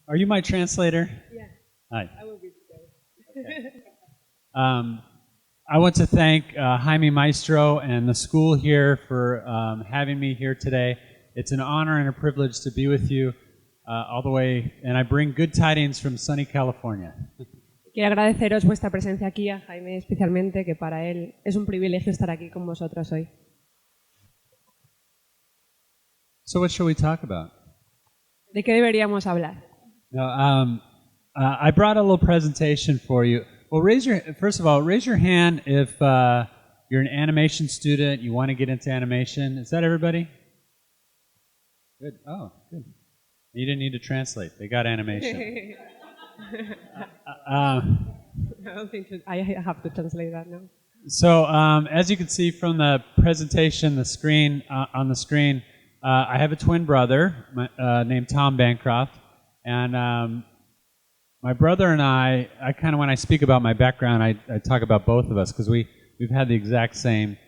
Are you my translator? Yeah, Hi. I will be today. I want to thank Jaime Maestro and the school here for having me here today. It's an honor and a privilege to be with you all the way, and I bring good tidings from sunny California. Quiero agradeceros vuestra presencia aquí, a Jaime especialmente, que para él es un privilegio estar aquí con vosotros hoy. So what shall we talk about? ¿De qué deberíamos hablar? Now, I brought a little presentation for you. Well, first of all, raise your hand if you're an animation student, you want to get into animation. Is that everybody? Good. Oh, good. You didn't need to translate. They got animation. I don't think I have to translate that now. So, as you can see from the presentation, the screen on the screen, I have a twin brother named Tom Bancroft, and my brother and I kind of, when I speak about my background, I talk about both of us because we've had the exact same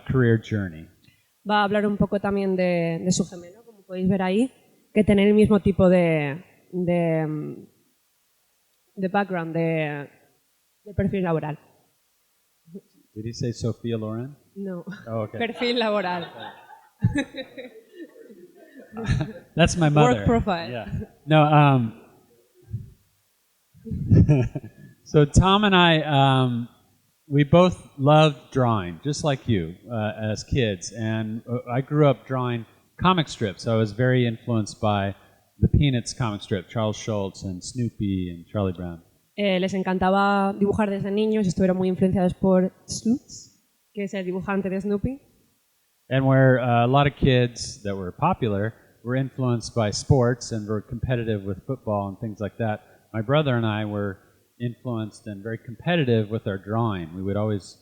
career journey. Va a hablar un poco también de su gemelo, como podéis ver ahí, que tiene el mismo tipo de background, de perfil laboral. Did he say Sophia Loren? No, Oh, okay. perfil laboral. That's my mother. Work profile. Yeah. No. So Tom and I, we both loved drawing, just like you, as kids. And I grew up drawing comic strips. I was very influenced by the Peanuts comic strip, Charles Schultz and Snoopy and Charlie Brown. Les encantaba dibujar desde niños, estuvieron muy influenciados por Schultz, que es el dibujante de Snoopy. And where a lot of kids that were popular were influenced by sports and were competitive with football and things like that, my brother and I were influenced and very competitive with our drawing. We would always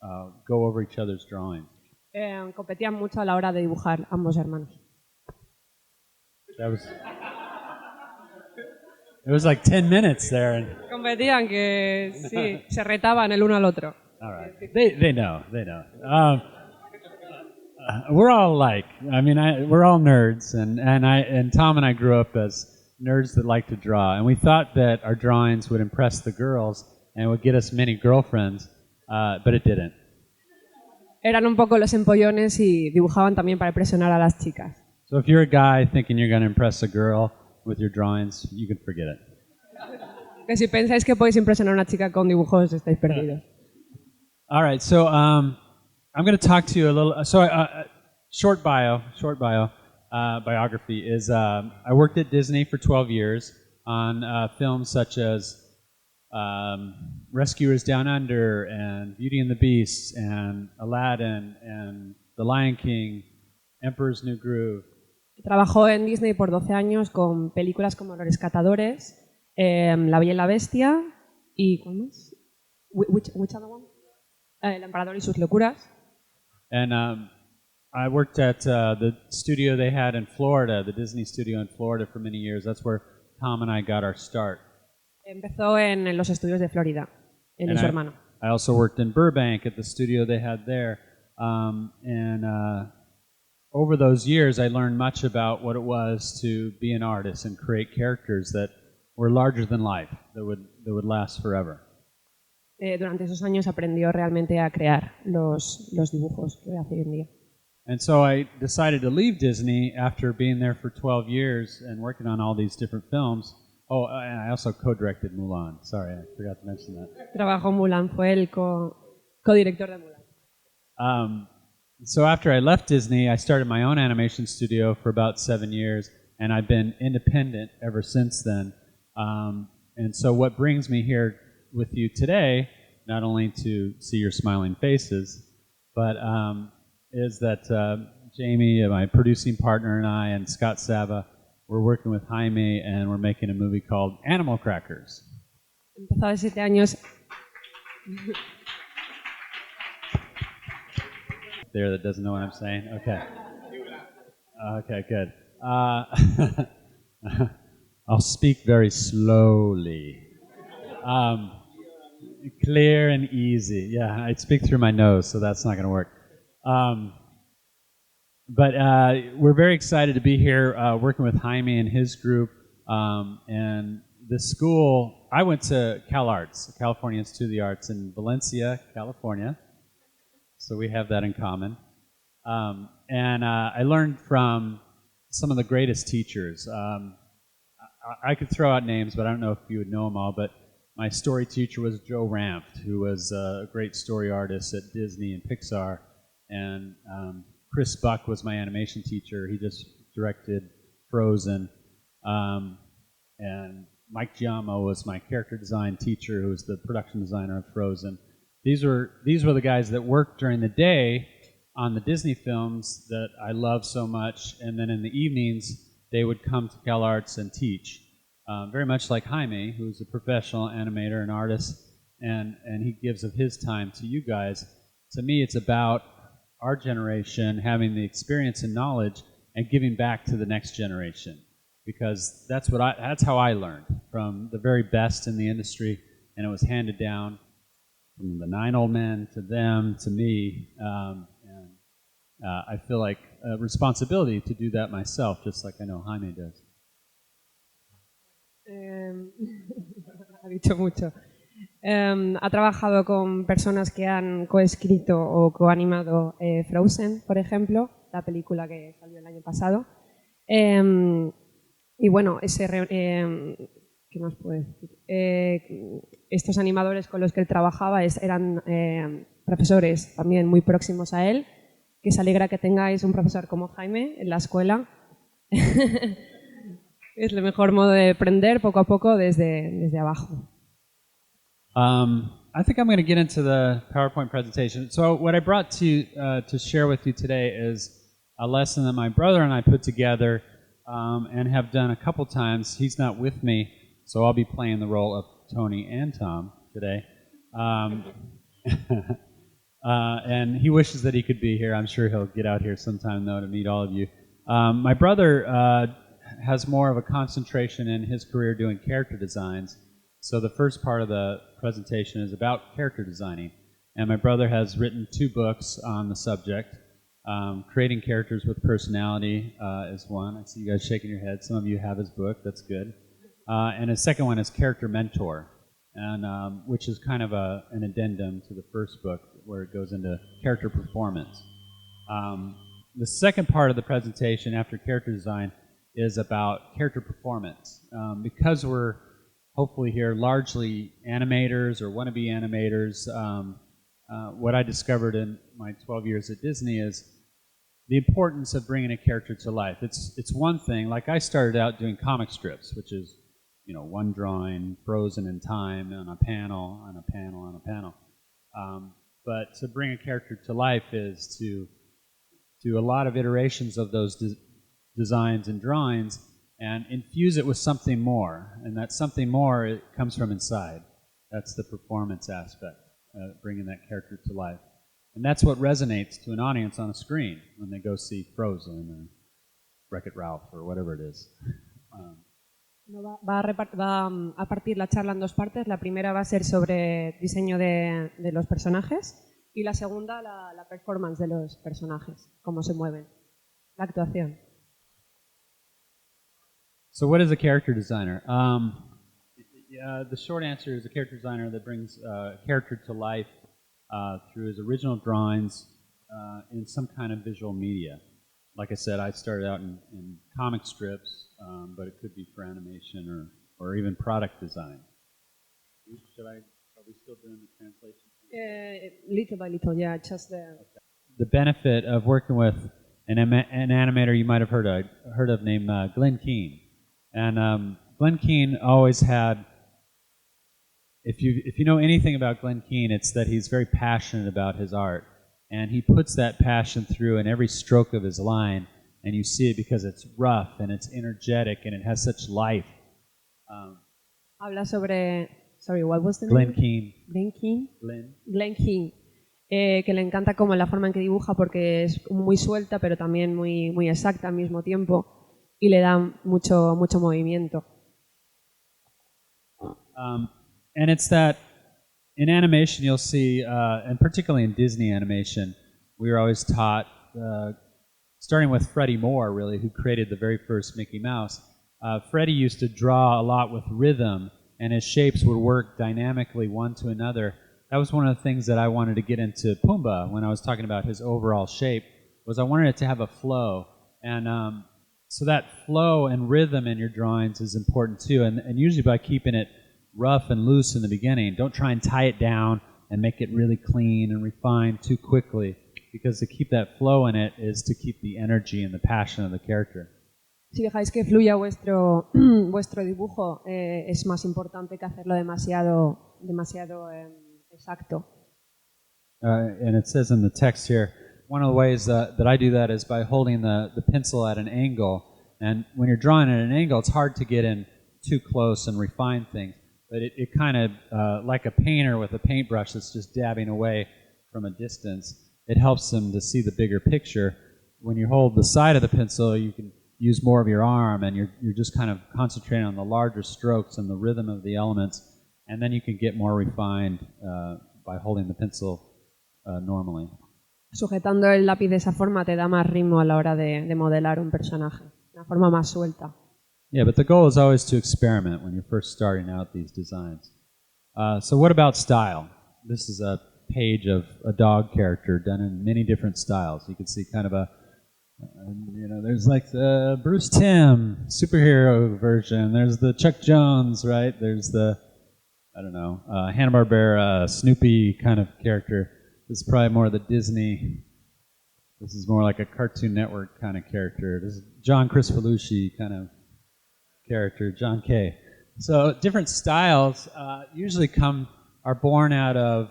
go over each other's drawings. Competían mucho a la hora de dibujar, ambos hermanos. It was like 10 minutes there. And Competían, que sí, se retaban el uno al otro. all right. They know. We're all alike. I mean, we're all nerds, and Tom and I grew up as nerds that like to draw, and we thought that our drawings would impress the girls and would get us many girlfriends, but it didn't. Eran un poco los empollones y dibujaban también para impresionar a las chicas. So if you're a guy thinking you're going to impress a girl with your drawings, you can forget it. Que si pensáis que podéis impresionar a una chica con dibujos, estáis perdidos. All right, so I'm going to talk to you a little. So, short biography is I worked at Disney for 12 years on films such as Rescuers Down Under and Beauty and the Beast and Aladdin and The Lion King, Emperor's New Groove. Trabajó en Disney por 12 años con películas como Los Rescatadores, La Bella y la Bestia y ¿cuál más? Which other one? El Emperador y sus locuras. And I worked at the studio they had in Florida, the Disney studio in Florida for many years. That's where Tom and I got our start. Empezó en los estudios de Florida, él y su hermano. I also worked in Burbank at the studio they had there. Over those years, I learned much about what it was to be an artist and create characters that were larger than life, that would last forever. Durante esos años aprendió realmente a crear los dibujos que hace hoy en día. And so I decided to leave Disney after being there for 12 years and working on all these different films. Oh, and I also co-directed Mulan. Sorry, I forgot to mention that. Trabajó en Mulan, fue el co-director de Mulan. So after I left Disney, I started my own animation studio for about 7 years, and I've been independent ever since then. And so what brings me here with you today, not only to see your smiling faces, but is that Jamie, my producing partner, and I, and Scott Sava, we're working with Jaime, and we're making a movie called Animal Crackers. Empezó hace 7 años. There that doesn't know what I'm saying? Okay. Okay, good. I'll speak very slowly. Clear and easy. Yeah, I speak through my nose, so that's not going to work. But we're very excited to be here working with Jaime and his group And the school, I went to CalArts, California Institute of the Arts in Valencia, California. So we have that in common. I learned from some of the greatest teachers. I could throw out names, but I don't know if you would know them all. But my story teacher was Joe Ranft, who was a great story artist at Disney and Pixar. And Chris Buck was my animation teacher. He just directed Frozen. And Mike Giammo was my character design teacher, who was the production designer of Frozen. These were the guys that worked during the day on the Disney films that I love so much, and then in the evenings they would come to CalArts and teach. Very much like Jaime, who's a professional animator and artist, and he gives of his time to you guys. To me, it's about our generation having the experience and knowledge and giving back to the next generation, because that's how I learned, from the very best in the industry, and it was handed down from the 9 old men to them to me. I feel like a responsibility to do that myself, just like I know Jaime does. Ha dicho mucho. Ha trabajado con personas que han coescrito o coanimado Frozen, por ejemplo, la película que salió el año pasado. Y bueno, ¿qué más puedo decir? Estos animadores con los que él trabajaba eran profesores también muy próximos a él, que se alegra que tengáis un profesor como Jaime en la escuela. Es el mejor modo de aprender poco a poco desde abajo. I think I'm going to get into the PowerPoint presentation. So what I brought to share with you today is a lesson that my brother and I put together and have done a couple times. He's not with me, so I'll be playing the role of Tony and Tom today. And he wishes that he could be here. I'm sure he'll get out here sometime, though, to meet all of you. My brother has more of a concentration in his career doing character designs. So the first part of the presentation is about character designing. And my brother has written 2 books on the subject. Creating Characters with Personality is one. I see you guys shaking your heads. Some of you have his book. That's good. And his second one is Character Mentor, and which is kind of an addendum to the first book, where it goes into character performance. The second part of the presentation after character design is about character performance. Because we're hopefully here largely animators or wannabe animators, what I discovered in my 12 years at Disney is the importance of bringing a character to life. It's one thing, like I started out doing comic strips, which is, one drawing frozen in time on a panel, on a panel, on a panel. But to bring a character to life is to do a lot of iterations of those designs and drawings and infuse it with something more. And that something more, it comes from inside. That's the performance aspect, bringing that character to life. And that's what resonates to an audience on a screen when they go see Frozen or Wreck-It Ralph or whatever it is. Va a partir la charla en 2 partes. La primera va a ser sobre diseño de los personajes y la segunda la performance de los personajes, cómo se mueven, la actuación. So what is a character designer? The short answer is a character designer that brings a character to life through his original drawings in some kind of visual media. Like I said, I started out in comic strips, but it could be for animation or even product design. Are we still doing the translation? Little by little, yeah, just the... The benefit of working with an animator you might have heard of named Glenn Keane. And Glenn Keane always had, if you know anything about Glenn Keane, it's that he's very passionate about his art. And he puts that passion through in every stroke of his line, and you see it because it's rough and it's energetic and it has such life. Habla sobre... Sorry, what was the Glenn name? Keane. Glenn Keane. Glenn Keane. Que le encanta como la forma en que dibuja, porque es muy suelta pero también muy, muy exacta al mismo tiempo y le da mucho movimiento. And it's that in animation you'll see, and particularly in Disney animation, we were always taught, starting with Freddie Moore, really, who created the very first Mickey Mouse, Freddie used to draw a lot with rhythm, and his shapes would work dynamically one to another. That was one of the things that I wanted to get into Pumbaa when I was talking about his overall shape, was I wanted it to have a flow. And so that flow and rhythm in your drawings is important too, and usually by keeping it rough and loose in the beginning. Don't try and tie it down and make it really clean and refined too quickly, because to keep that flow in it is to keep the energy and the passion of the character. Si dejáis que fluya vuestro dibujo, es más importante que hacerlo demasiado exacto. And it says in the text here, one of the ways that I do that is by holding the pencil at an angle. And when you're drawing at an angle, it's hard to get in too close and refine things. But it kind of, like a painter with a paintbrush that's just dabbing away from a distance, it helps them to see the bigger picture. When you hold the side of the pencil, you can use more of your arm, and you're just kind of concentrating on the larger strokes and the rhythm of the elements, and then you can get more refined by holding the pencil normally. Sujetando el lápiz de esa forma te da más ritmo a la hora de modelar un personaje, una forma más suelta. Yeah, but the goal is always to experiment when you're first starting out these designs. So what about style? This is a page of a dog character done in many different styles. You can see kind of there's like the Bruce Timm superhero version. There's the Chuck Jones, right? There's the, Hanna-Barbera Snoopy kind of character. This is probably more the Disney. This is more like a Cartoon Network kind of character. This is John Crispolucci kind of character, John Kay. So different styles usually are born out of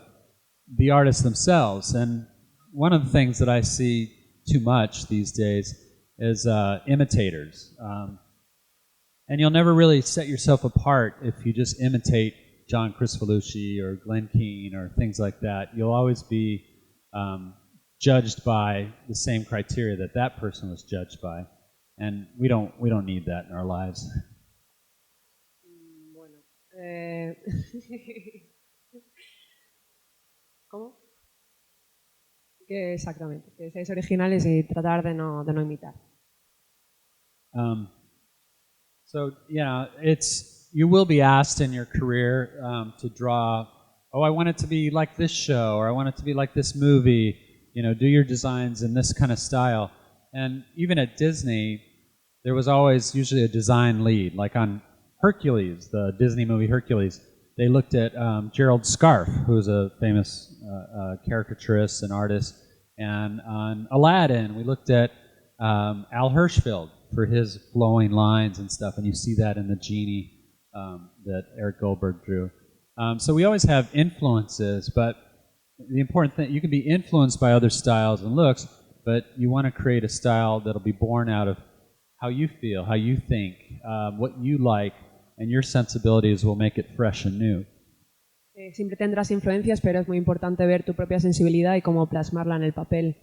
the artists themselves. And one of the things that I see too much these days is imitators. And you'll never really set yourself apart if you just imitate John Crispolucci or Glenn Keane or things like that. You'll always be judged by the same criteria that person was judged by. And we don't need that in our lives. Bueno, ¿cómo? Que exactamente, que seáis originales y tratar de no imitar. So, you will be asked in your career to draw, I want it to be like this show, or I want it to be like this movie, do your designs in this kind of style. And even at Disney, there was always usually a design lead. Like on Hercules, the Disney movie Hercules, they looked at Gerald Scarfe, who's a famous caricaturist and artist. And on Aladdin, we looked at Al Hirschfeld for his flowing lines and stuff. And you see that in the genie that Eric Goldberg drew. So we always have influences, but the important thing, you can be influenced by other styles and looks, but you want to create a style that'll be born out of how you feel, how you think, what you like, and your sensibilities will make it fresh and new. Siempre tendrás influencias, pero es muy importante ver tu propia sensibilidad y cómo plasmarla en el papel.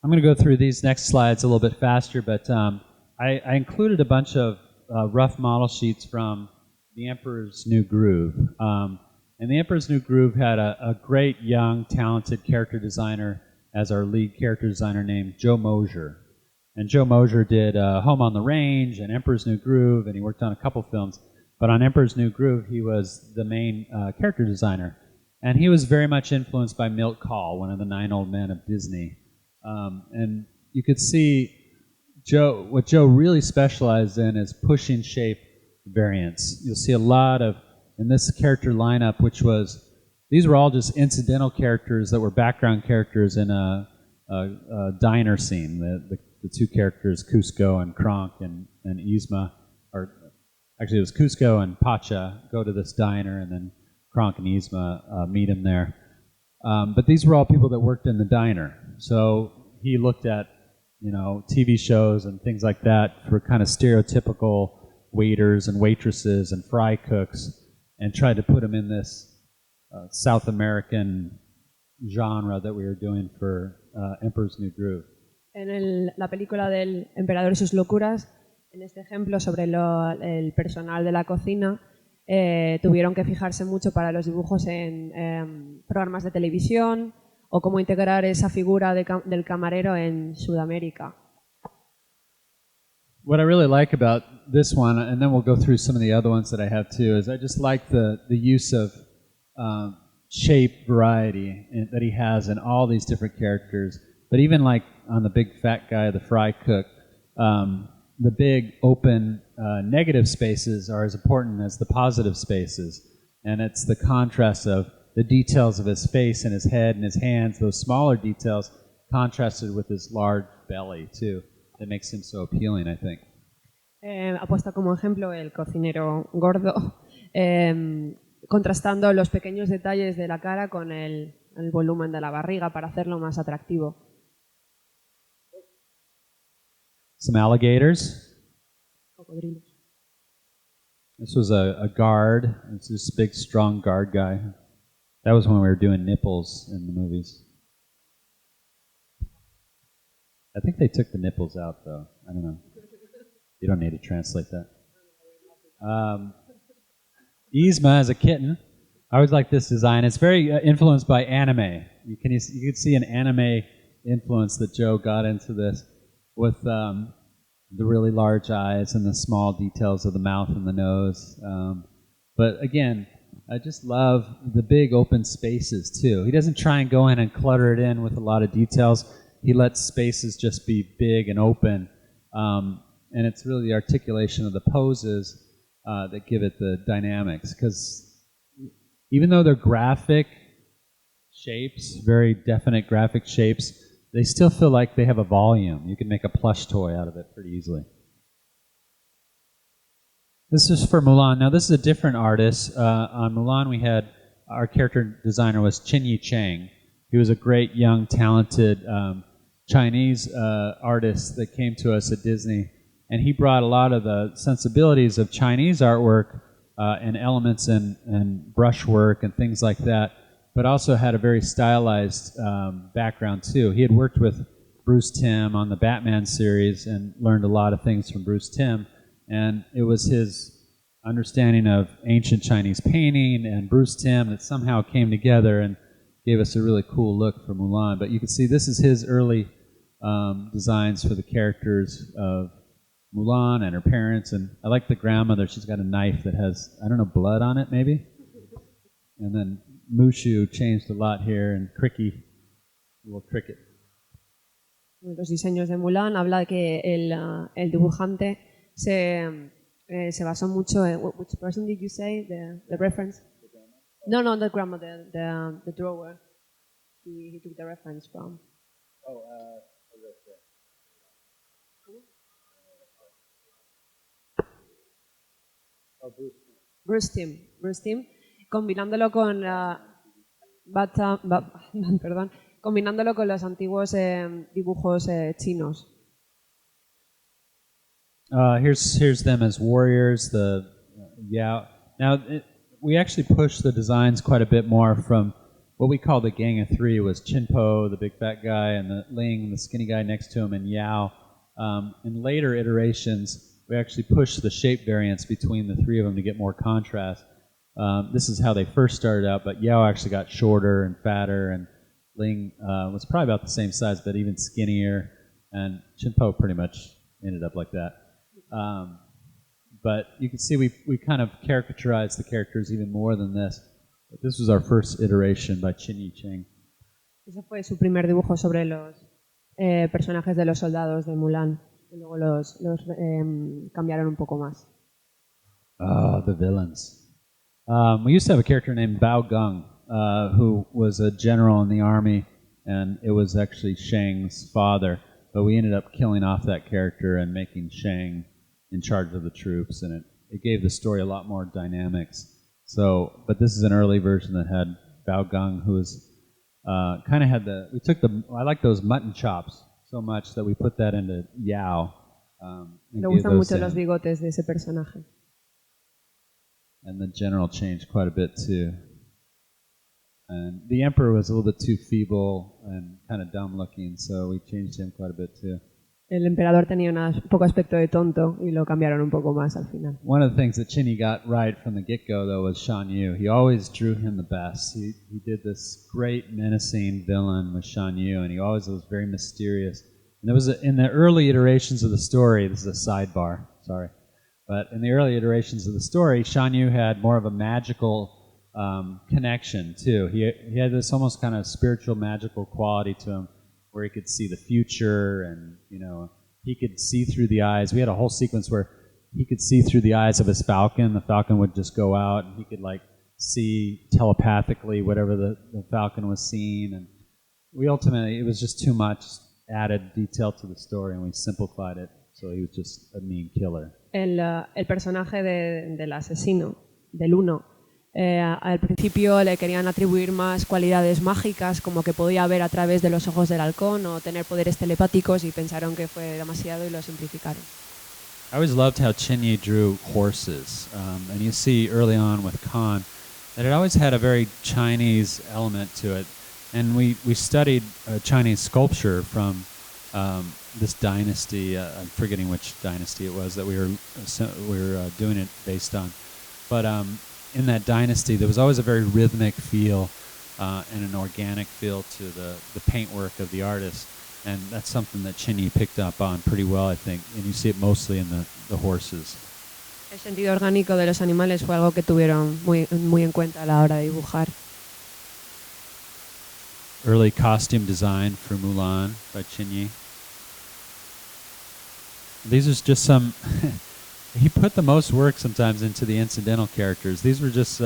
I'm going to go through these next slides a little bit faster, but I included a bunch of rough model sheets from The Emperor's New Groove. And The Emperor's New Groove had a great, young, talented character designer as our lead character designer named Joe Mosier. And Joe Mosier did Home on the Range and Emperor's New Groove, and he worked on a couple films. But on Emperor's New Groove, he was the main character designer. And he was very much influenced by Milt Kahl, one of the 9 old men of Disney. And you could see what Joe really specialized in is pushing shape variants. You'll see a lot of, in this character lineup, these were all just incidental characters that were background characters in a diner scene. The two characters, Cusco and Kronk and Yzma, or actually it was Cusco and Pacha go to this diner, and then Kronk and Yzma meet him there. But these were all people that worked in the diner. So he looked at, TV shows and things like that for kind of stereotypical waiters and waitresses and fry cooks, and tried to put them in this South American genre that we were doing for Emperor's New Groove. En la película del Emperador y sus locuras, en este ejemplo sobre el personal de la cocina, tuvieron que fijarse mucho para los dibujos en programas de televisión o cómo integrar esa figura del camarero en Sudamérica. what I really like about this one, and then we'll go through some of the other ones that I have too, is I just like the use of shape variety that he has in all these different characters. But even like on the big fat guy, the fry cook, the big open negative spaces are as important as the positive spaces. And it's the contrast of the details of his face and his head and his hands, those smaller details, contrasted with his large belly too, that makes him so appealing, I think. Ha puesto como ejemplo el cocinero gordo, contrastando los pequeños detalles de la cara con el volumen de la barriga para hacerlo más atractivo. Some alligators. Cocodrilos. This was a guard. It's this big, strong guard guy. That was when we were doing nipples in the movies. I think they took the nipples out, though. I don't know. You don't need to translate that. Yzma as a kitten. I always like this design. It's very influenced by anime. You can see an anime influence that Joe got into this with the really large eyes and the small details of the mouth and the nose. But again, I just love the big open spaces too. He doesn't try and go in and clutter it in with a lot of details. He lets spaces just be big and open. And it's really the articulation of the poses that give it the dynamics. Because even though they're graphic shapes, very definite graphic shapes, they still feel like they have a volume. You can make a plush toy out of it pretty easily. This is for Mulan. Now, this is a different artist. On Mulan, we had our character designer was Qin Chang. He was a great, young, talented Chinese artist that came to us at Disney. And he brought a lot of the sensibilities of Chinese artwork and elements and brushwork and things like that, but also had a very stylized background too. He had worked with Bruce Timm on the Batman series and learned a lot of things from Bruce Timm. And it was his understanding of ancient Chinese painting and Bruce Timm that somehow came together and gave us a really cool look for Mulan. But you can see this is his early designs for the characters of Mulan and her parents. And I like the grandmother. She's got a knife that has, I don't know, blood on it maybe? And then Mushu changed a lot here, and Cricky, little cricket. Los diseños de Mulan habla de que el dibujante se basó mucho en... Which person did you say? The reference? No, the grandmother, the drawer. He took the reference from. Bruce Timm, combinándolo con combinándolo con los antiguos dibujos chinos. Here's them as warriors. The Yao. Now we actually pushed the designs quite a bit more from what we call the Gang of Three. Was Chinpo, the big fat guy, and the Ling, the skinny guy next to him, and Yao. In later iterations, we actually pushed the shape variance between the three of them to get more contrast. This is how they first started out, but Yao actually got shorter and fatter, and Ling was probably about the same size, but even skinnier, and Chinpo pretty much ended up like that. But you can see we kind of caricaturized the characters even more than this. But this was our first iteration by Qin Chang. Ese fue su primer dibujo sobre los personajes de los soldados de Mulan. Y luego los cambiaron un poco más. Oh, the villains. We used to have a character named Bao Gung, who was a general in the army, and it was actually Shang's father. But we ended up killing off that character and making Shang in charge of the troops, and it gave the story a lot more dynamics. So, but this is an early version that had Bao Gung, who was kind of had I like those mutton chops so much that we put that into Yao. Le gustan mucho los bigotes de ese personaje. And the general changed quite a bit too. And the emperor was a little bit too feeble and kind of dumb looking, so we changed him quite a bit too. El emperador tenía un poco aspecto de tonto y lo cambiaron un poco más al final. One of the things that Chinny got right from the get-go, though, was Shan Yu. He always drew him the best. He did this great menacing villain with Shan Yu, and he always was very mysterious. And there was in the early iterations of the story, this is a sidebar, sorry, but in the early iterations of the story, Shan Yu had more of a magical connection too. He had this almost kind of spiritual, magical quality to him, where he could see the future, and he could see through the eyes. We had a whole sequence where he could see through the eyes of his falcon. The falcon would just go out, and he could see telepathically whatever the falcon was seeing. And we ultimately, it was just too much added detail to the story, and we simplified it, so he was just a mean killer. El personaje del asesino, del uno, al principio le querían atribuir más cualidades mágicas, como que podía ver a través de los ojos del halcón o tener poderes telepáticos, y pensaron que fue demasiado y lo simplificaron. I always loved how Chinyi drew horses, and you see early on with Khan that it always had a very Chinese element to it. And we studied Chinese sculpture from this dynasty. I'm forgetting which dynasty it was that we were doing it based on. But in that dynasty, there was always a very rhythmic feel and an organic feel to the paintwork of the artist. And that's something that Chinyi picked up on pretty well, I think. And you see it mostly in the horses. El sentido orgánico de los animales fue algo que tuvieron muy en cuenta a la hora de dibujar. Early costume design for Mulan by Chinyi. These are just some... he put the most work sometimes into the incidental characters. These were just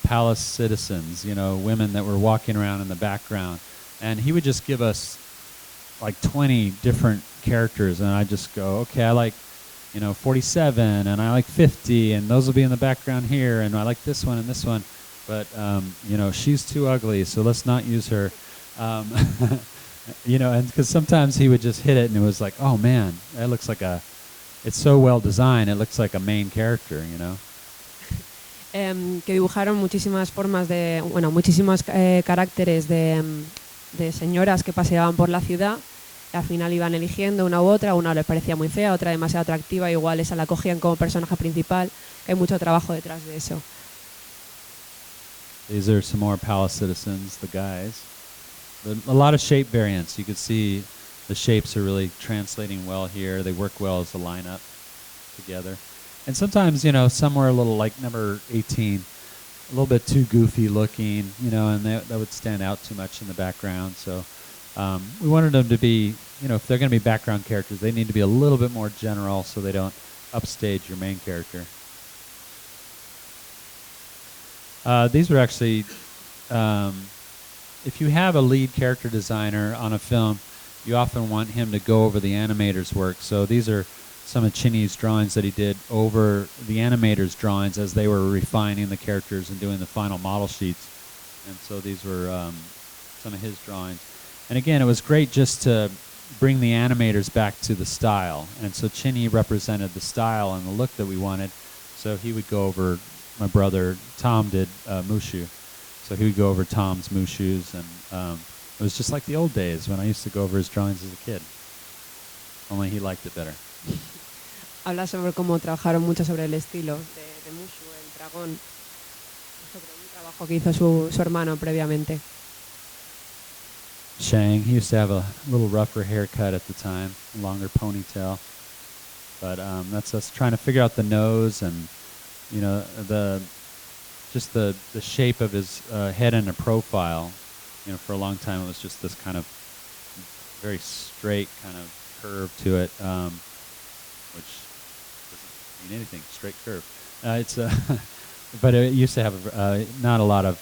palace citizens, women that were walking around in the background. And he would just give us 20 different characters, and I just go, okay, I like 47, and I like 50, and those will be in the background here, and I like this one and this one, but she's too ugly, so let's not use her. And because sometimes he would just hit it, and it was like, oh man, that looks like it's so well designed, it looks like a main character, Que dibujaron muchísimas formas muchísimos caracteres de señoras que paseaban por la ciudad. Al final iban eligiendo una u otra, una les parecía muy fea, otra demasiado atractiva, igual esa la cogían como personaje principal. Hay mucho trabajo detrás de eso. These are some more palace citizens, the guys. A lot of shape variants. You could see the shapes are really translating well here. They work well as a lineup together. And sometimes, some were a little, like number 18, a little bit too goofy looking, and that would stand out too much in the background. So we wanted them to be, if they're going to be background characters, they need to be a little bit more general so they don't upstage your main character. These were actually, if you have a lead character designer on a film, you often want him to go over the animator's work. So these are some of Chinyi's drawings that he did over the animator's drawings as they were refining the characters and doing the final model sheets. And so these were some of his drawings. And again, it was great just to bring the animators back to the style. And so Chinyi represented the style and the look that we wanted. So he would go over, my brother Tom did Mushu. So he would go over Tom's Mushus, and it was just like the old days when I used to go over his drawings as a kid. Only he liked it better. Habla sobre cómo trabajaron mucho sobre el estilo de Mushu, el dragón, sobre un trabajo que hizo su hermano previamente. Shang, he used to have a little rougher haircut at the time, a longer ponytail. But that's us trying to figure out the nose and, the shape of his head and a profile. For a long time it was just this kind of very straight kind of curve to it, which doesn't mean anything, straight curve. But it used to have not a lot of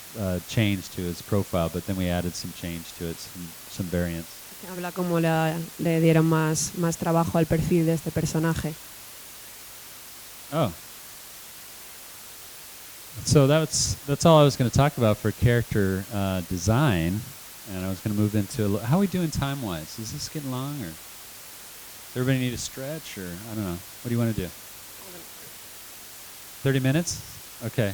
change to his profile, but then we added some change to it, some variants. Habla cómo le dieron más trabajo al perfil de este personaje. Oh. So that's all I was going to talk about for character design, and I was going to move into how are we doing time-wise? Is this getting long, or does everybody need a stretch, or I don't know. What do you want to do? 30 minutes? Okay.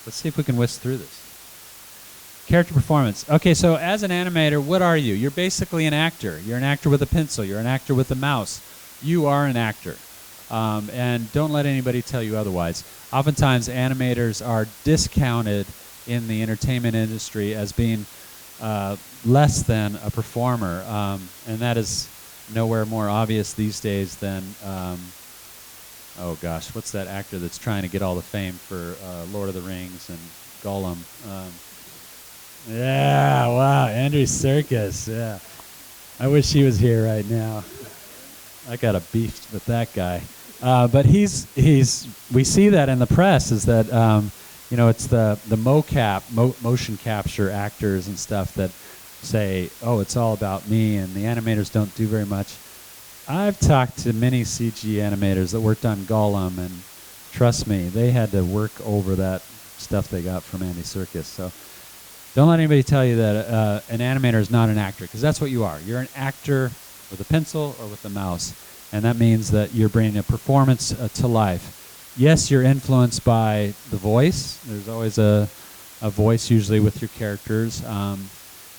Let's see if we can whisk through this. Character performance. Okay, so as an animator, what are you? You're basically an actor. You're an actor with a pencil. You're an actor with a mouse. You are an actor. And don't let anybody tell you otherwise. Oftentimes, animators are discounted in the entertainment industry as being less than a performer, and that is nowhere more obvious these days than, oh gosh, what's that actor that's trying to get all the fame for Lord of the Rings and Gollum? Yeah, wow, Andy Serkis, yeah. I wish he was here right now. I got a beef with that guy. But we see that in the press is that, it's the motion capture actors and stuff that say, oh, it's all about me, and the animators don't do very much. I've talked to many CG animators that worked on Gollum, and trust me, they had to work over that stuff they got from Andy Serkis. So don't let anybody tell you that an animator is not an actor, because that's what you are. You're an actor with a pencil or with a mouse, and that means that you're bringing a performance to life. Yes, you're influenced by the voice. There's always a voice usually with your characters.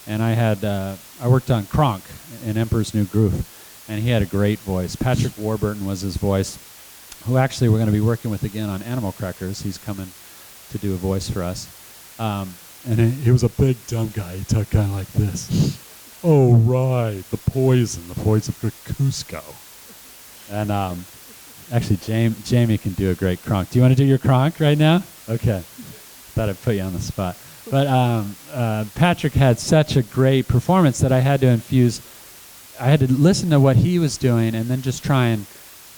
And I worked on Kronk in Emperor's New Groove, and he had a great voice. Patrick Warburton was his voice, who actually we're going to be working with again on Animal Crackers. He's coming to do a voice for us. And he was a big, dumb guy. He talked kind of like this. Oh, right, the poison for Cusco. And actually, Jamie can do a great Kronk. Do you want to do your Kronk right now? Okay. Thought I'd put you on the spot. But Patrick had such a great performance that I had to listen to what he was doing and then just try and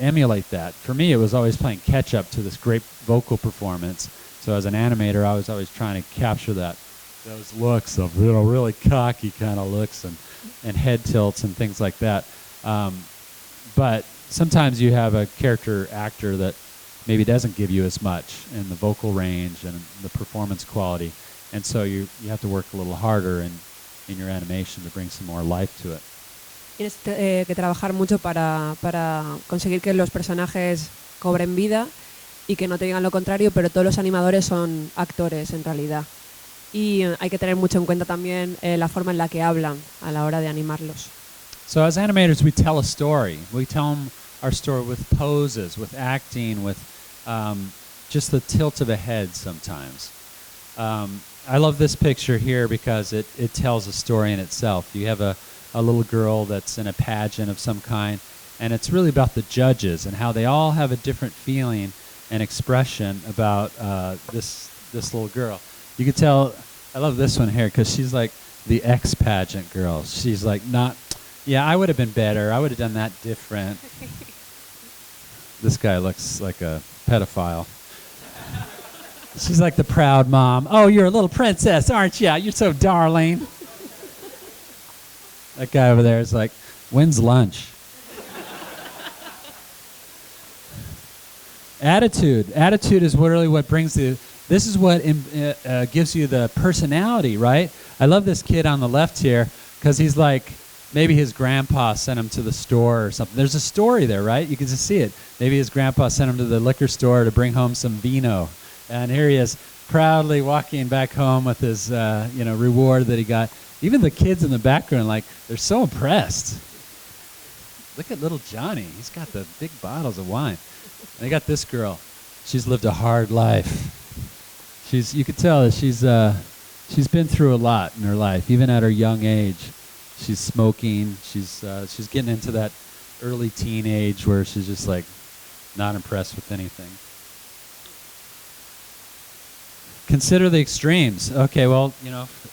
emulate that. For me, it was always playing catch up to this great vocal performance. So as an animator, I was always trying to capture those looks of really cocky kind of looks and head tilts and things like that. But sometimes you have a character actor that maybe doesn't give you as much in the vocal range and the performance quality. And so you have to work a little harder in your animation to bring some more life to it. Tienes que trabajar mucho para conseguir que los personajes cobren vida y que no te digan lo contrario, pero todos los animadores son actores en realidad. Y hay que tener mucho en cuenta también la forma en la que hablan a la hora de animarlos. So as animators, we tell a story. We tell them our story with poses, with acting, with just the tilt of a head sometimes. I love this picture here because it tells a story in itself. You have a little girl that's in a pageant of some kind, and it's really about the judges and how they all have a different feeling and expression about this little girl. You can tell, I love this one here because she's like the ex-pageant girl. She's like I would have been better. I would have done that different. This guy looks like a pedophile. She's like the proud mom. Oh, you're a little princess, aren't you? You're so darling. That guy over there is like, when's lunch? Attitude. Attitude is really what brings this is what gives you the personality, right? I love this kid on the left here because he's like, maybe his grandpa sent him to the store or something. There's a story there, right? You can just see it. Maybe his grandpa sent him to the liquor store to bring home some vino. And here he is, proudly walking back home with his, reward that he got. Even the kids in the background, they're so impressed. Look at little Johnny. He's got the big bottles of wine. And they got this girl. She's lived a hard life. You could tell that she's been through a lot in her life, even at her young age. She's smoking. She's getting into that early teenage where she's just not impressed with anything. Consider the extremes. Okay, well,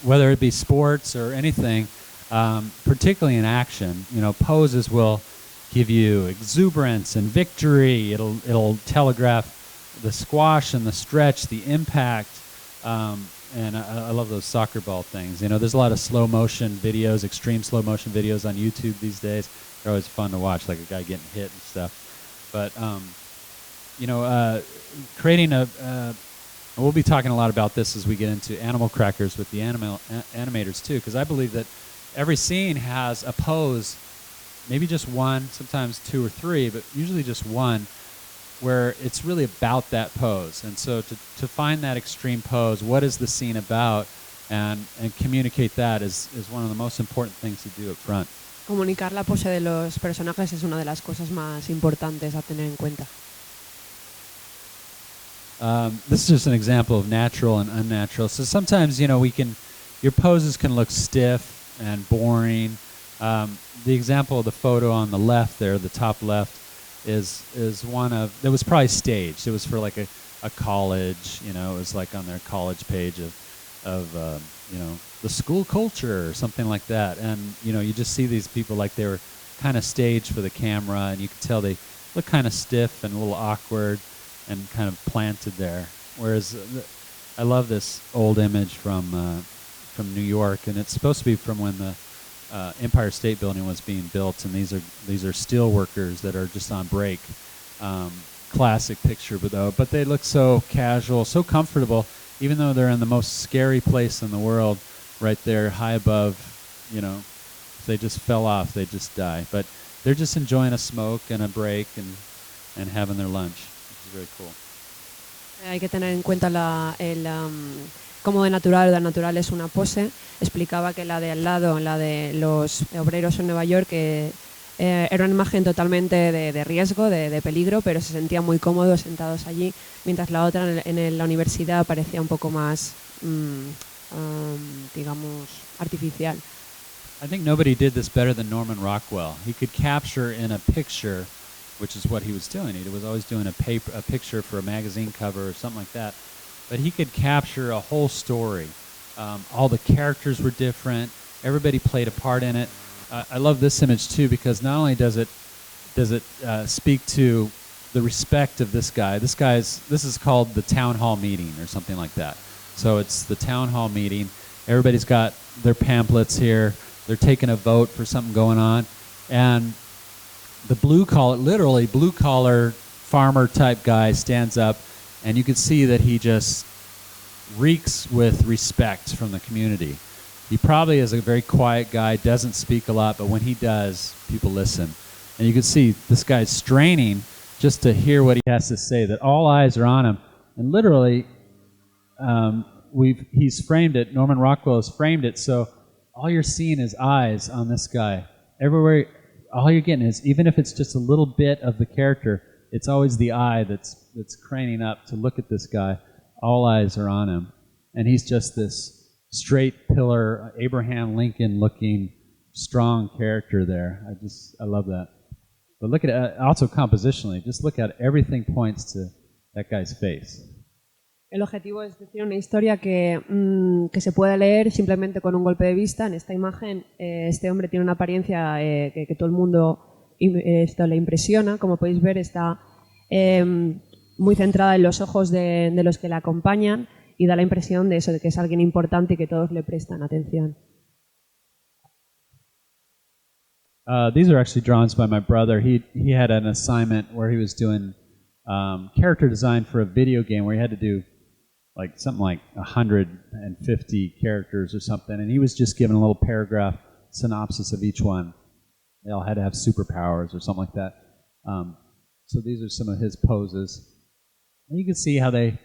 whether it be sports or anything, particularly in action, poses will give you exuberance and victory. It'll telegraph the squash and the stretch, the impact, and I love those soccer ball things. There's a lot of slow motion videos, extreme slow motion videos on YouTube these days. They're always fun to watch, like a guy getting hit and stuff. But creating and we'll be talking a lot about this as we get into Animal Crackers with the animators too, because I believe that every scene has a pose, maybe just one, sometimes two or three, but usually just one, where it's really about that pose. And so to find that extreme pose, what is the scene about, and communicate that is one of the most important things to do up front. Comunicar la pose de los personajes es una de las cosas más importantes a tener en cuenta. This is just an example of natural and unnatural. So sometimes, your poses can look stiff and boring, The example of the photo on the left there, the top left, is one of that was probably staged. It was for like a college, you know, it was like on their college page of you know, the school culture or something like that. And you know, you just see these people like they were kind of staged for the camera, and you could tell they look kind of stiff and a little awkward and kind of planted there. Whereas I love this old image from New York, and it's supposed to be from when the Empire State Building was being built, and these are steel workers that are just on break. Classic picture, but they look so casual, so comfortable, even though they're in the most scary place in the world, right there, high above. You know, if they just fell off, they'd just die. But they're just enjoying a smoke and a break and having their lunch, which is very cool. Hay que tener en cuenta cómo de natural es una pose. Explicaba que la de al lado, la de los obreros en Nueva York, era una imagen totalmente de riesgo, de peligro, pero se sentían muy cómodos sentados allí, mientras la otra en la universidad parecía un poco más, digamos, artificial. I think nobody did this better than Norman Rockwell. He could capture in a picture, which is what he was doing. He was always doing a picture for a magazine cover or something like that. But he could capture a whole story. All the characters were different. Everybody played a part in it. I love this image too, because not only does it speak to the respect of this guy. This is called the town hall meeting or something like that. So it's the town hall meeting. Everybody's got their pamphlets here. They're taking a vote for something going on, and the blue collar farmer type guy stands up, and you can see that he just reeks with respect from the community. He probably is a very quiet guy, doesn't speak a lot, but when he does, people listen. And you can see this guy's straining just to hear what he has to say, that all eyes are on him. And literally, he's framed it, Norman Rockwell has framed it, so all you're seeing is eyes on this guy. Everywhere, all you're getting is, even if it's just a little bit of the character, it's always the eye that's craning up to look at this guy. All eyes are on him. And he's just this straight pillar, Abraham Lincoln-looking, strong character there. I love that. But look at it, also compositionally, just look at it. Everything points to that guy's face. El objetivo es decir una historia que se puede leer simplemente con un golpe de vista. En esta imagen, este hombre tiene una apariencia que todo el mundo esto le impresiona. Como podéis ver, está muy centrada en los ojos de los que la acompañan y da la impresión de eso, de que es alguien importante y que todos le prestan atención. These are actually drawings by my brother. He had an assignment where he was doing character design for a video game where he had to do something like 150 characters or something, and he was just given a little paragraph synopsis of each one. They all had to have superpowers or something like that. So these are some of his poses. And you can see how they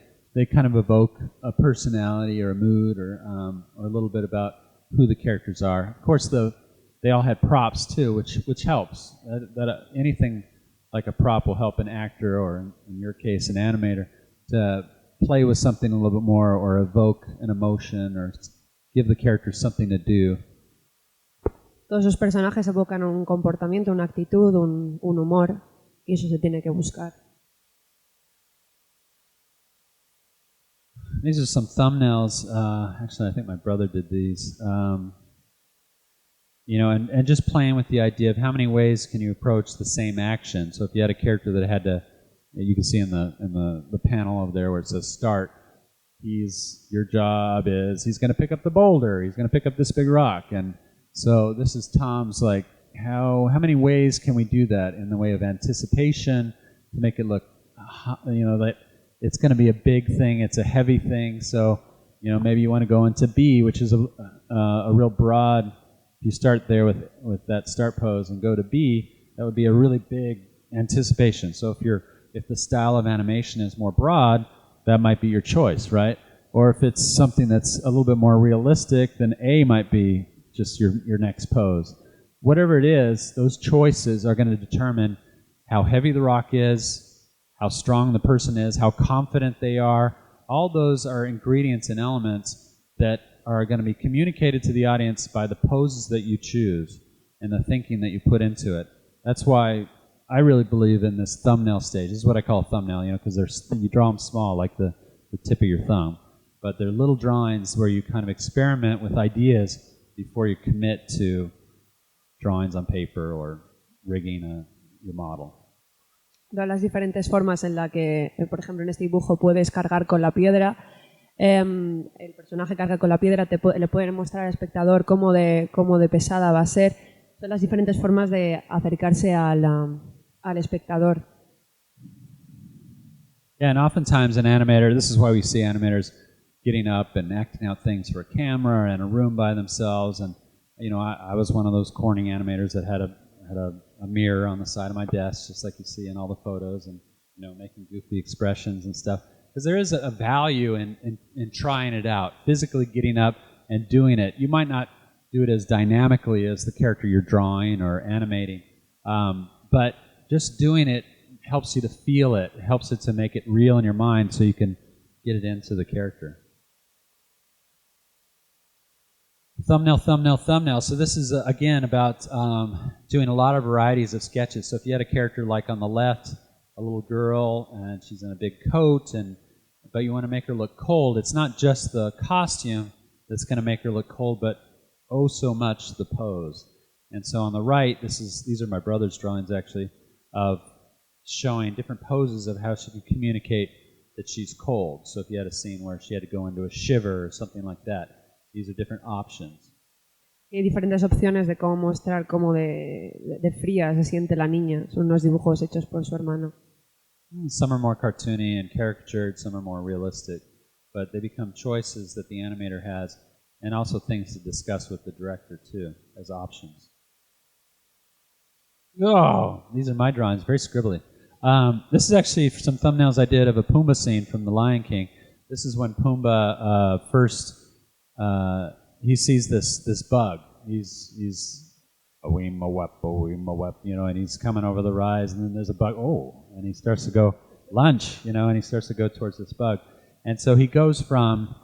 kind of evoke a personality or a mood or a little bit about who the characters are. Of course, they all had props too, which helps. Anything like a prop will help an actor, or in your case, an animator, to play with something a little bit more, or evoke an emotion, or give the character something to do. Todos los personajes evocan un comportamiento, una actitud, un humor, y eso se tiene que buscar. These are some thumbnails. Actually, I think my brother did these. And just playing with the idea of how many ways can you approach the same action. So if you had a character that had to, you can see in the panel over there where it says start, your job is, he's going to pick up the boulder, he's going to pick up this big rock. And so this is Tom's how many ways can we do that in the way of anticipation to make it look, that it's going to be a big thing, it's a heavy thing. So, maybe you want to go into B, which is a real broad. If you start there with that start pose and go to B, that would be a really big anticipation. So if the style of animation is more broad, that might be your choice, right? Or if it's something that's a little bit more realistic, then A might be just your next pose. Whatever it is, those choices are going to determine how heavy the rock is, how strong the person is, how confident they are. All those are ingredients and elements that are going to be communicated to the audience by the poses that you choose. and the thinking that you put into it. That's why I really believe in this thumbnail stage. This is what I call a thumbnail, because you draw them small, like the tip of your thumb. But they're little drawings where you kind of experiment with ideas before you commit to drawings on paper or rigging your model. Todas las diferentes formas en la que, por ejemplo, en este dibujo puedes cargar con la piedra. El personaje carga con la piedra, le pueden mostrar al espectador cómo de pesada va a ser. Son las diferentes formas de acercarse al espectador. Yeah, and oftentimes an animator, this is why we see animators getting up and acting out things for a camera in a room by themselves. And I was one of those corny animators that had a mirror on the side of my desk, just like you see in all the photos, and making goofy expressions and stuff. Because there is a value in trying it out, physically getting up and doing it. You might not do it as dynamically as the character you're drawing or animating, but just doing it helps you to feel it. It helps it to make it real in your mind so you can get it into the character. Thumbnail, thumbnail, thumbnail. So this is, again, about doing a lot of varieties of sketches. So if you had a character like on the left, a little girl, and she's in a big coat, but you want to make her look cold, it's not just the costume that's going to make her look cold, but oh so much the pose. And so on the right, these are my brother's drawings, actually, of showing different poses of how she can communicate that she's cold. So if you had a scene where she had to go into a shiver or something like that, these are different options. Hay diferentes opciones de cómo mostrar cómo de fría se siente la niña. Son unos dibujos hechos por su hermano. Some are more cartoony and caricatured, some are more realistic, but they become choices that the animator has, and also things to discuss with the director too, as options. Oh, these are my drawings, very scribbly. This is actually some thumbnails I did of a Pumbaa scene from The Lion King. This is when Pumbaa first he sees this bug. He's and he's coming over the rise, and then there's a bug. Oh, and he starts to go lunch, and he starts to go towards this bug, and so he goes from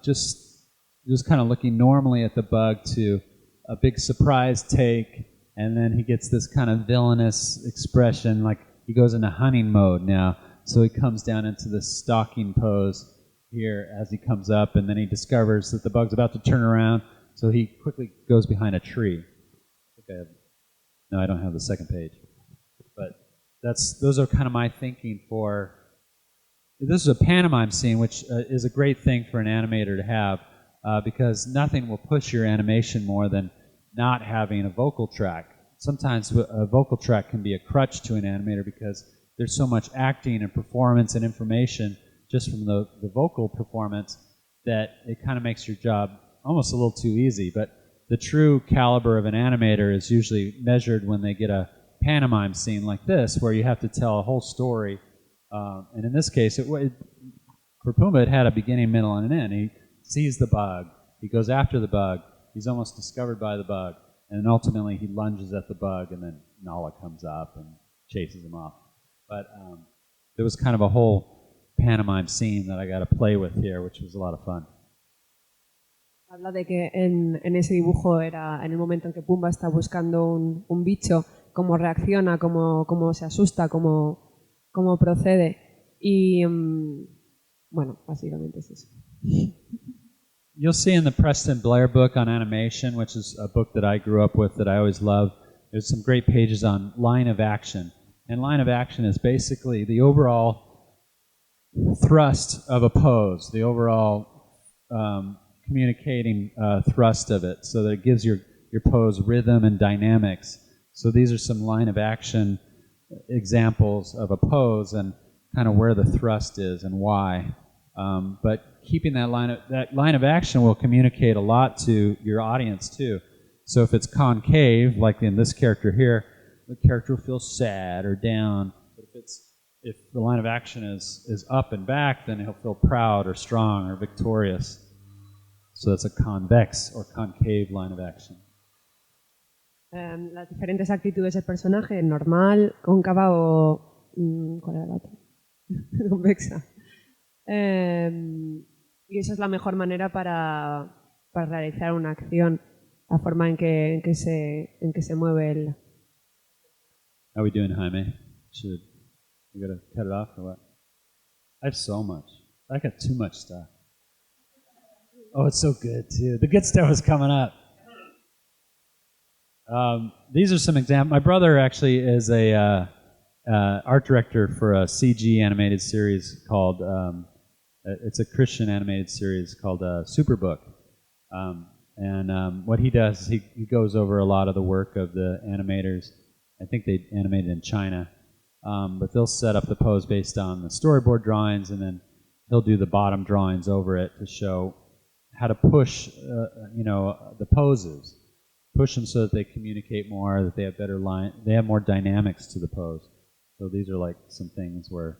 just kind of looking normally at the bug to a big surprise take, and then he gets this kind of villainous expression, like he goes into hunting mode now. So he comes down into this stalking pose here as he comes up, and then he discovers that the bug's about to turn around, so he quickly goes behind a tree. No, I don't have the second page. But those are kind of my thinking for... This is a pantomime scene, which is a great thing for an animator to have, because nothing will push your animation more than not having a vocal track. Sometimes a vocal track can be a crutch to an animator because there's so much acting and performance and information just from the vocal performance that it kind of makes your job almost a little too easy. But the true caliber of an animator is usually measured when they get a pantomime scene like this, where you have to tell a whole story. And in this case, for Pumbaa, it had a beginning, middle, and an end. He sees the bug. He goes after the bug. He's almost discovered by the bug. And then ultimately, he lunges at the bug, and then Nala comes up and chases him off. But there was kind of a whole pantomime scene that I got to play with here, which was a lot of fun. Habla de que en ese dibujo era en el momento en que Pumbaa está buscando un bicho, cómo reacciona, cómo se asusta, cómo procede. Y bueno, básicamente es eso. You'll see in the Preston Blair book on animation, which is a book that I grew up with that I always loved, there's some great pages on line of action. And line of action is basically the overall thrust of a pose, the overall communicating thrust of it, so that it gives your pose rhythm and dynamics. So these are some line of action examples of a pose and kind of where the thrust is and why. But keeping that line of action will communicate a lot to your audience too. So if it's concave, like in this character here, the character will feel sad or down. But if the line of action is up and back, then he'll feel proud or strong or victorious. So that's a convex or concave line of action. Las diferentes actitudes del personaje, normal, cóncava o... ¿Cuál era la otra? Convexa. Y esa es la mejor manera para realizar una acción. la forma en que se mueve el... How are we doing, Jaime? We gotta cut it off or what? I have so much. I got too much stuff. Oh, it's so good too. The good stuff is coming up. These are some examples. My brother actually is a art director for a CG animated series called. It's a Christian animated series called Superbook. What he does is he goes over a lot of the work of the animators. I think they animated in China, but they'll set up the pose based on the storyboard drawings, and then he'll do the bottom drawings over it to show how to push, the poses, push them so that they communicate more, that they have better they have more dynamics to the pose. So these are like some things where,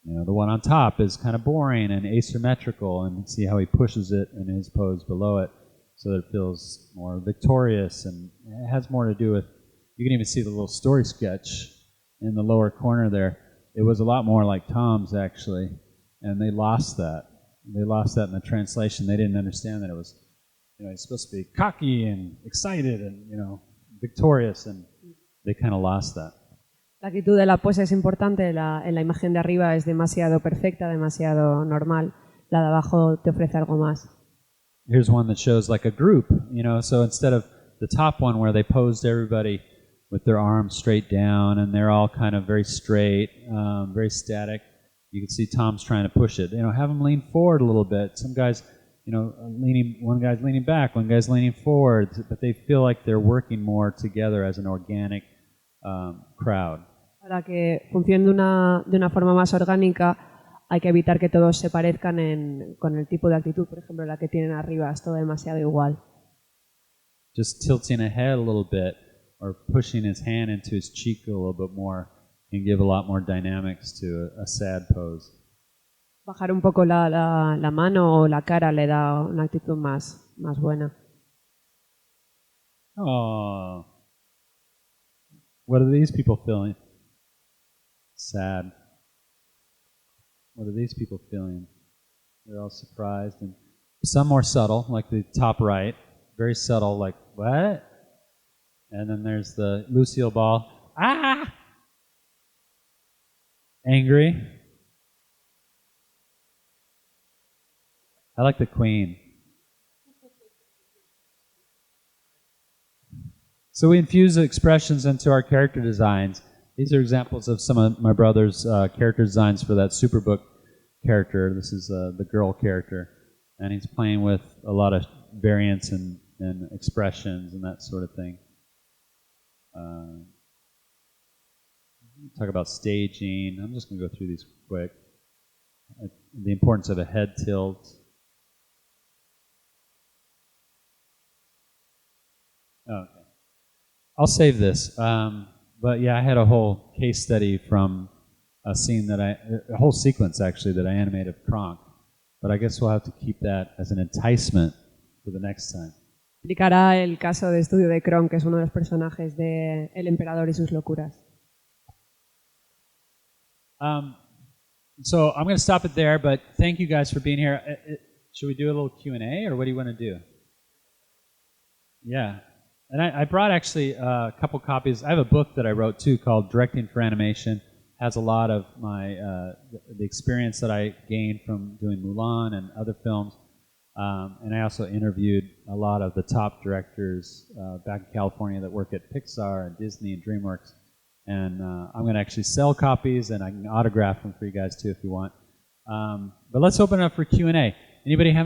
the one on top is kind of boring and asymmetrical, and see how he pushes it in his pose below it so that it feels more victorious, and it has more to do with, you can even see the little story sketch in the lower corner there. It was a lot more like Tom's, actually, and they lost that. They lost that in the translation. They didn't understand that it was, he's supposed to be cocky and excited and, victorious, and they kind of lost that. La actitud de la pose es importante. En la imagen de arriba es demasiado perfecta, demasiado normal. La de abajo te ofrece algo más. Here's one that shows like a group, so instead of the top one where they posed everybody with their arms straight down and they're all kind of very straight, very static, you can see Tom's trying to push it. Have them lean forward a little bit. Some guys, one guy's leaning back, one guy's leaning forward, but they feel like they're working more together as an organic crowd. Para que funcione de una forma más orgánica, hay que evitar que todos se parezcan con el tipo de actitud. Por ejemplo, la que tienen arriba es todo demasiado igual. Just tilting a head a little bit or pushing his hand into his cheek a little bit more can give a lot more dynamics to a sad pose. Bajar un poco la mano o la cara le da una actitud más buena. Oh. What are these people feeling? Sad. What are these people feeling? They're all surprised, and some more subtle, like the top right, very subtle, like, what? And then there's the Lucille Ball, ah! Angry. I like the Queen. So we infuse the expressions into our character designs. These are examples of some of my brother's character designs for that Superbook character. This is the girl character, and he's playing with a lot of variants and expressions and that sort of thing. Talk about staging. I'm just going to go through these quick. The importance of a head tilt. Okay. I'll save this. But yeah, I had a whole case study from a scene a whole sequence actually that I animated of Kronk. But I guess we'll have to keep that as an enticement for the next time. Explicará el caso de estudio de Kronk, que es uno de los personajes de El Emperador y sus locuras. So I'm going to stop it there, but thank you guys for being here. Should we do a little Q&A, or what do you want to do? Yeah. And I brought actually a couple copies. I have a book that I wrote too called Directing for Animation. It has a lot of my the experience that I gained from doing Mulan and other films. And I also interviewed a lot of the top directors back in California that work at Pixar and Disney and DreamWorks. And I'm going to actually sell copies, and I can autograph them for you guys too if you want. But let's open it up for Q&A. Anybody have